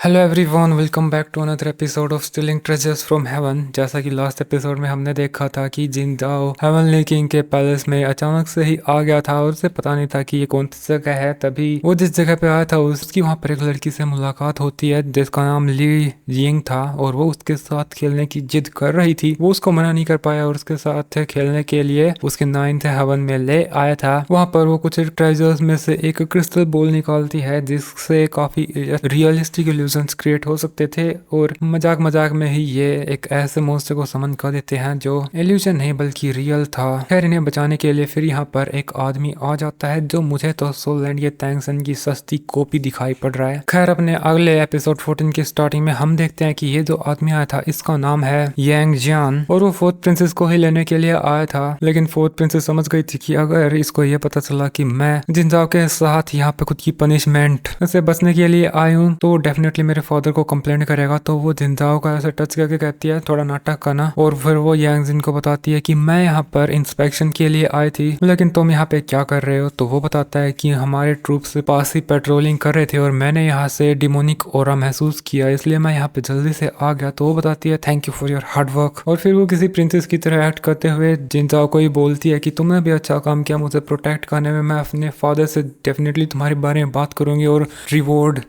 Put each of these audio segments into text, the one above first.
Hello everyone, welcome back to another episode of stealing treasures from heaven. जैसा कि last episode में हमने देखा था कि जिंदाओ हेवनली किंग के पैलेस में अचानक से ही आ गया था और उसे पता नहीं था कि ये कौन सी जगह है। तभी वो जिस जगह पे आया था उसकी वहाँ पर एक लड़की से मुलाकात होती है जिसका नाम ली यिंग था और वो उसके साथ खेलने की जिद कर रही थी। वो उसको मना नहीं कर पाया और उसके साथ खेलने के लिए उसके 9th हेवन में ले आया था। वहाँ पर वो कुछ ट्रेजर्स में से एक क्रिस्टल बॉल निकालती है जिससे काफी रियलिस्टिक क्रिएट हो सकते थे और मजाक मजाक में ही ये एक ऐसे मॉन्स्टर को समन कर देते हैं जो इल्यूजन नहीं बल्कि रियल था। खैर, इन्हें बचाने के लिए फिर यहाँ पर एक आदमी आ जाता है जो मुझे तो सोल एंड ये थैंक्सन की सस्ती कॉपी दिखाई पड़ रहा है। खैर, अपने अगले एपिसोड 14 की स्टार्टिंग में हम देखते हैं कि ये जो आदमी आया था इसका नाम है यांग जियान और वो फोर्थ प्रिंसेस को ही लेने के लिए आया था। लेकिन फोर्थ प्रिंसेस समझ गई थी कि अगर इसको ये पता चला कि मैं जिंजाओ के साथ यहाँ पे खुद की पनिशमेंट से बचने के लिए आई हूँ तो डेफिनेटली मेरे फादर को कंप्लेंट करेगा। तो वो जिंदाओ का ऐसे टच करके कहती है थोड़ा नाटक करना और फिर वो यांग जिन को बताती है कि मैं यहाँ पर इंस्पेक्शन के लिए आई थी लेकिन तुम यहाँ पे क्या कर रहे हो। तो वो बताता है कि हमारे ट्रूप्स पास ही पेट्रोलिंग कर रहे थे और मैंने यहाँ से डिमोनिक ओरा महसूस किया इसलिए मैं यहाँ पे जल्दी से आ गया। तो वो बताती है thank you for your hard work और फिर वो किसी प्रिंसेस की तरह एक्ट करते हुए जिंदाओ को ही बोलती है कि तुमने भी अच्छा काम किया मुझे प्रोटेक्ट करने में। मैं अपने फादर से डेफिनेटली तुम्हारे बारे में बात करूंगी और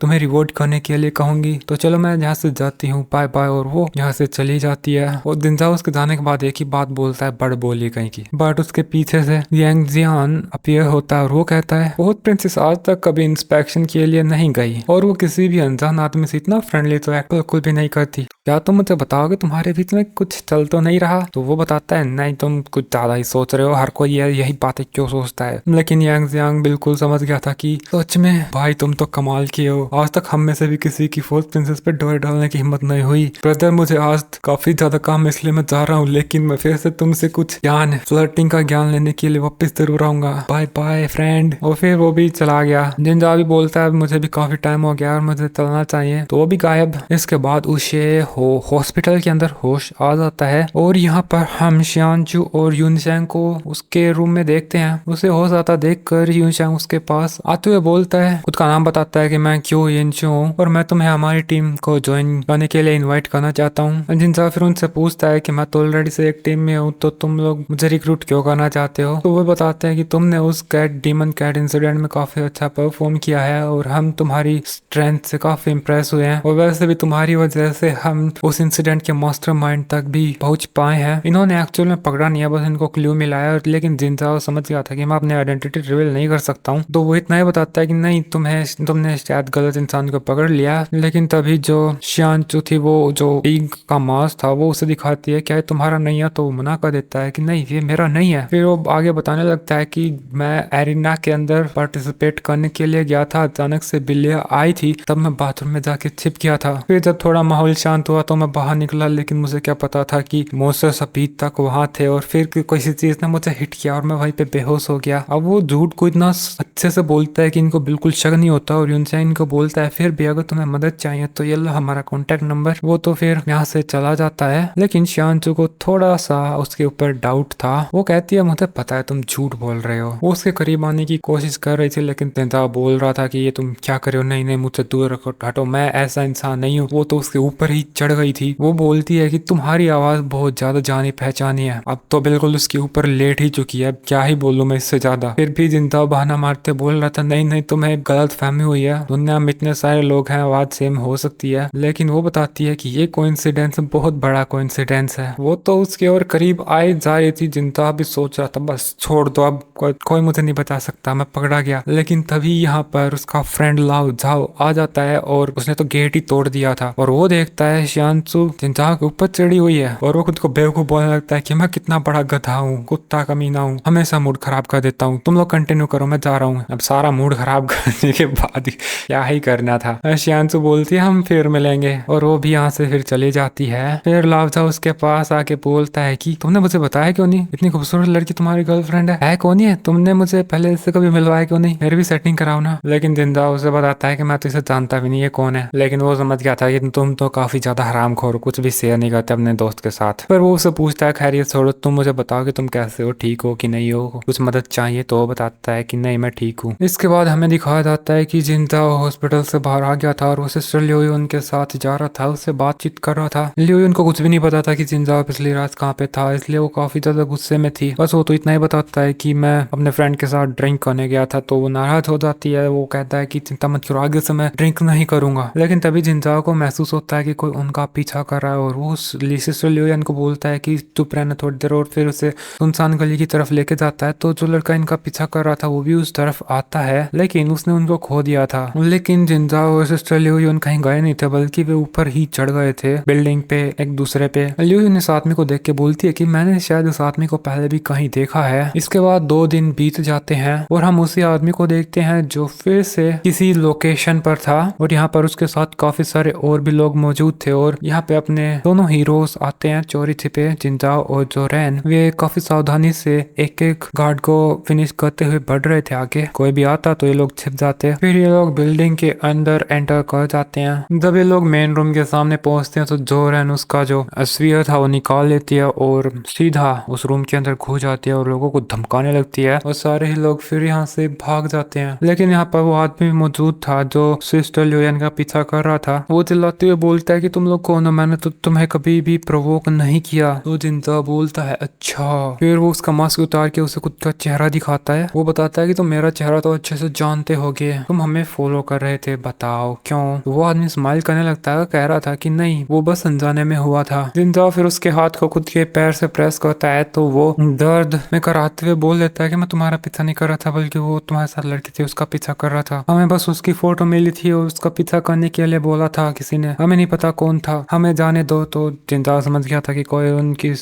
तुम्हें रिवॉर्ड करने के लिए कहूंगी। तो चलो मैं यहाँ से जाती हूँ, बाय बाय। और वो यहाँ से चली जाती है और जिंदाओ उसके जाने के बाद एक ही बात बोलता है, बड़ बोली कहीं की। बट उसके पीछे से यांग जियान अपीयर होता है और वो कहता है बहुत प्रिंसेस आज तक कभी इंस्पेक्शन के लिए नहीं गई और वो किसी भी अनजान आदमी से इतना फ्रेंडली तो एक्ट बिल्कुल भी नहीं करती। क्या तुम मुझे बताओगे तुम्हारे बीच में कुछ चल तो नहीं रहा। तो वो बताता है नहीं, तुम कुछ ज्यादा ही सोच रहे हो, हर कोई यही बातें क्यों सोचता है। लेकिन यांग जियांग बिल्कुल समझ गया था कि सच में भाई तुम तो कमाल किए हो, आज तक हम में से भी किसी की फोर्थ प्रिंसेस पे डोर डालने की हिम्मत नहीं हुई। ब्रदर मुझे आज काफी ज्यादा काम इसलिए मैं जा रहा हूँ लेकिन मैं फिर से तुमसे कुछ ज्ञान फ्लर्टिंग का ज्ञान लेने के लिए वापस जरूर आऊंगा, बाय बाय फ्रेंड। और फिर वो भी चला गया। जिंजा भी बोलता है मुझे भी काफी टाइम हो गया और मुझे चलना चाहिए। तो वो भी गायब। इसके बाद उसे हॉस्पिटल के अंदर होश आ जाता है और यहाँ पर हम शियानचू और यूनशैंग को उसके रूम में देखते हैं। उसे होश आता देख कर यूनशैंग उसके पास आते हुए बोलता है, खुद का नाम बताता है कि मैं क्यों यिनचू हूँ और मैं तुम्हें हमारी टीम को ज्वाइन करने के लिए इनवाइट करना चाहता हूँ। जिनसा फिर उनसे पूछता है कि मैं तो ऑलरेडी से एक टीम में हूँ तो तुम लोग मुझे रिक्रूट क्यों करना चाहते हो। तो वो बताते हैं कि तुमने उस डीमन कैट इंसिडेंट में काफी अच्छा परफॉर्म किया है और हम तुम्हारी स्ट्रेंथ से काफी इंप्रेस हुए हैं और वैसे भी तुम्हारी वजह से हम उस इंसिडेंट के मास्टरमाइंड तक भी पहुंच पाए हैं। इन्होंने एक्चुअल में पकड़ा नहीं है, बस इनको क्लू मिलाया लेकिन जिनसा समझ गया था कि मैं अपनी आइडेंटिटी रिवील नहीं कर सकता हूँ। तो वो इतना ही बताता है कि नहीं तुमने शायद गलत इंसान को पकड़ लिया। लेकिन तभी जो शियानचू थी वो जो पिग का मांस था वो उसे दिखाती है क्या ये तुम्हारा नहीं है। तो वो मना कर देता है कि नहीं ये मेरा नहीं है। फिर वो आगे बताने लगता है कि मैं एरिना के अंदर पार्टिसिपेट करने के लिए गया था, अचानक से बिल्लियां आई थी तब मैं बाथरूम में जाके छिप गया था। फिर जब थोड़ा माहौल शांत हुआ तो मैं बाहर निकला लेकिन मुझे क्या पता था कि मॉन्स्टर अभी तक वहां थे और फिर किसी चीज ने मुझे हिट किया और मैं वहीं पे बेहोश हो गया। अब वो झूठ को इतना अच्छे से बोलता है कि इनको बिल्कुल शक नहीं होता और यूनसेन इनको बोलता है फिर भी अगर तुम्हें मदद चाहिए तो ये लो हमारा कॉन्टेक्ट नंबर। वो तो फिर यहाँ से चला जाता है लेकिन शियानचू को थोड़ा सा उसके ऊपर डाउट था। वो कहती है मुझे पता है तुम झूठ बोल रहे हो। वो उसके करीब आने की कोशिश कर रही थी लेकिन तेंदा बोल रहा था कि ये तुम क्या कर रहे हो, नहीं नहीं मुझसे दूर रखो, हटो, मैं ऐसा इंसान नहीं हूँ। वो तो उसके ऊपर ही चढ़ गई थी। वो बोलती है कि तुम्हारी आवाज बहुत ज्यादा जानी पहचानी है, अब तो बिल्कुल उसके ऊपर लेट ही चुकी है, क्या ही बोलूं मैं इससे ज्यादा। फिर भी जिंदा बहाना मारते बोल रहा था नहीं नहीं तुम्हें गलत फहमी हुई है, दुनिया में इतने सारे लोग हैं, आवाज सेम हो सकती है। लेकिन वो बताती है कि ये कोइंसिडेंस बहुत बड़ा कोइंसिडेंस है। वो तो उसके और करीब आए जा रही थी। जिंदा भी सोच रहा था बस छोड़ दो, अब कोई मुझे नहीं बचा सकता, मैं पकड़ा गया। लेकिन तभी यहाँ पर उसका फ्रेंड लाओ झाओ आ जाता है और उसने तो गेट ही तोड़ दिया था और वो देखता है शियानचू जिंदा के ऊपर चढ़ी हुई है और वो खुद को बेवकूफ बोलने लगता है कि मैं कितना बड़ा गधा हूँ, कुत्ता कमीना हूँ, हमेशा मूड खराब कर देता हूँ, तुम लोग कंटिन्यू करो मैं जा रहा हूँ। अब सारा मूड खराब करने के बाद क्या ही करना था। शियानचू बोलती है हम फिर मिलेंगे और वो भी यहाँ से फिर चली जाती है। फिर लावजा उसके पास आके बोलता है कि तुमने मुझे बताया क्यों नहीं, इतनी खूबसूरत लड़की तुम्हारी गर्लफ्रेंड है कौन है, तुमने मुझे पहले इससे कभी मिलवाया क्यों नहीं, मेरी भी सेटिंग कराओ ना। लेकिन जिंदा उसे बताता है कि मैं तो इसे जानता भी नहीं है कौन है। लेकिन वो समझ गया था कि तुम तो काफी ज्यादा हरामखोर हो, कुछ भी शेयर नहीं करते अपने दोस्त के साथ। फिर वो उसे पूछता है खैरियत छोड़ो, तुम मुझे बताओ कि तुम कैसे हो, ठीक हो कि नहीं हो, कुछ मदद चाहिए। तो वो बताता है कि नहीं मैं ठीक हूँ। इसके बाद हमें दिखाया जाता है कि जिंदा हॉस्पिटल से बाहर आ गया था और वो सिस्टर लियोयुन के साथ जा रहा था, उससे बातचीत कर रहा था। लियोयुन को कुछ भी नहीं पता था कि जिनजाओ पिछली रात कहाँ पे था, इसलिए वो काफी ज्यादा गुस्से में थी। बस वो तो इतना ही बताता है कि मैं अपने फ्रेंड के साथ ड्रिंक करने गया था, तो वो नाराज हो जाती है। वो कहता है कि चिंता मत करो, आगे से मैं ड्रिंक नहीं करूंगा। लेकिन तभी जिनजाओ को महसूस होता है कि कोई उनका पीछा कर रहा है, और वो सिस्टर लियोयुन को बोलता है कि चुप रहना थोड़ी देर, और फिर उसे सुनसान गली की तरफ लेके जाता है। तो जो लड़का इनका पीछा कर रहा था वो भी उस तरफ आता है, लेकिन उसने उनको खो दिया था। लेकिन जिनजाओ और सिस्टर लियोयुन कहीं गए नहीं थे, बल्कि वे ऊपर ही चढ़ गए थे बिल्डिंग पे एक दूसरे पे। लियोयुन इस आदमी को देख के बोलती है कि मैंने शायद उस आदमी को पहले भी कहीं देखा है। इसके बाद 2 दिन बीत जाते हैं और हम उसी आदमी को देखते हैं जो फिर से किसी लोकेशन पर था, और यहाँ पर उसके साथ काफी सारे और भी लोग मौजूद थे। और यहाँ पे अपने दोनों हीरोज आते हैं चोरी छिपे, जिनजाओ और जोरेन। वे काफी सावधानी से एक एक गार्ड को फिनिश करते हुए बढ़ रहे थे आगे। कोई भी आता तो ये लोग छिप जाते। फिर ये लोग बिल्डिंग के अंदर एंटर कर जाते हैं। जब ये लोग मेन रूम के सामने पहुंचते हैं तो जोरेन उसका जो स्फीयर था वो निकाल लेती है और सीधा उस रूम के अंदर घुस जाती है और लोगों को धमकाने लगती है, और सारे ही लोग फिर यहाँ से भाग जाते हैं। लेकिन यहाँ पर वो आदमी मौजूद था जो सिस्टर लियोयुन का पीछा कर रहा था। वो चिल्लाते हुए बोलता है कि तुम लोग कौन हो, मैंने तो तुम्हें कभी भी प्रोवोक नहीं किया। तो जिनजाओ बोलता है अच्छा। फिर वो उसका मास्क उतार के उसे खुद का चेहरा दिखाता है। वो बताता है कि तुम मेरा चेहरा तो अच्छे से जानते होगे, तुम हमें फॉलो कर रहे थे, बताओ क्यों। तो वो आदमी स्माइल करने लगता है, कह रहा था कि नहीं, वो बस अनजाने में हुआ था। जिनजाओ फिर उसके हाथ को खुद के पैर से प्रेस करता है, तो वो दर्द में कराते हुए बोल देता है कि मैं तुम्हारा पीछा नहीं कर रहा था, बल्कि वो तुम्हारे साथ लड़की थी उसका पीछा कर रहा था। हमें बस उसकी फोटो मिली थी और उसका पीछा करने के लिए बोला था किसी ने, हमें नहीं पता कौन था, हमें जाने दो। तो जिनजाओ समझ गया था कि कोई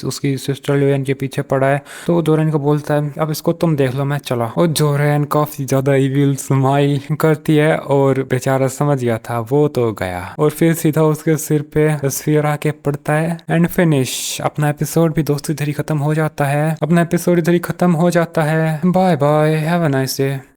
उसकी सिस्टर लियोयुन के पीछे पड़ा है। तो जोरेन को बोलता है अब इसको तुम देख लो, मैं चला। और जोरेन काफी ज्यादा इविल स्माइल करती है, और बेचारा समझ गया था वो तो गया। और फिर सीधा उसके सिर पे स्फीयर आके पड़ता है। And finish. अपना एपिसोड भी दोस्तों इधर ही खत्म हो जाता है। Bye bye, have a nice day.